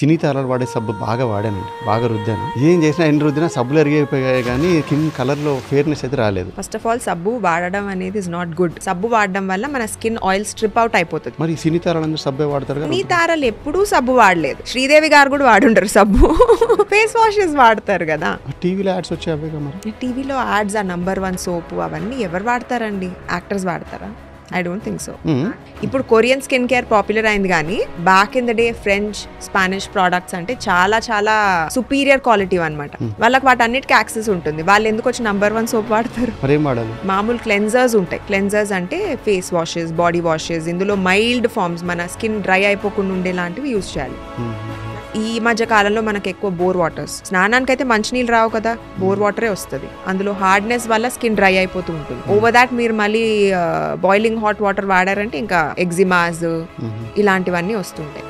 చిన్ని తారాలు వాడే సబ్బు బాగా వాడానండి, బాగా రుద్దాను. ఏం చేసినా ఎన్ని రుద్దినా సబ్బులు ఎరిగిపోయాయి కానీ స్కిన్ కలర్ లో ఫేర్నెస్ అయితే రాలేదు. ఫస్ట్ ఆఫ్ ఆల్ సబ్బు వాడడం అనేది ఇస్ నాట్ గుడ్. సబ్బు వాడడం వల్ల మన స్కిన్ ఆయిల్ స్ట్రిప్ అవుట్ అయిపోతుంది. మరి సినీ తారాలు సబ్బే వాడతారు కదా. సినీ తారాలు ఎప్పుడూ సబ్బు వాడలేదు. శ్రీదేవి గారు కూడా వాడుంటారు సబ్బు. ఫేస్ వాషెస్ వాడతారు కదా. టీవీలో యాడ్స్ వచ్చాయి మరి. టీవీలో యాడ్స్ ఆ #1 సోపు అవన్నీ ఎవరు వాడతారండి? యాక్టర్స్ వాడతారా? I don't think so. ఇప్పుడు కొరియన్ స్కిన్ కేర్ పాపులర్ అయింది కానీ back in the day French, Spanish products అంటే చాలా చాలా సుపీరియర్ క్వాలిటీ అనమాట. వాళ్ళకి వాటన్నిటికీ యాక్సెస్ ఉంటుంది. వాళ్ళు ఎందుకు వచ్చి #1 సోప్ వాడతారు? మామూలు క్లెన్జర్స్ ఉంటాయి. క్లెన్జర్స్ అంటే ఫేస్ వాషెస్, బాడీ వాషెస్, ఇందులో మైల్డ్ ఫార్మ్స్ మన స్కిన్ డ్రై అయిపోకుండా ఉండేలాంటివి యూజ్ చేయాలి. ఈ మధ్య కాలంలో మనకు ఎక్కువ బోర్ వాటర్స్, స్నానానికి అయితే మంచినీళ్ళు రావు కదా, బోర్ వాటరే వస్తుంది. అందులో హార్డ్నెస్ వల్ల స్కిన్ డ్రై అయిపోతూ ఉంటుంది. ఓవర్ దాట్ మీరు మళ్ళీ బాయిలింగ్ హాట్ వాటర్ వాడారంటే ఇంకా ఎగ్జిమాస్ ఇలాంటివన్నీ వస్తుంటాయి.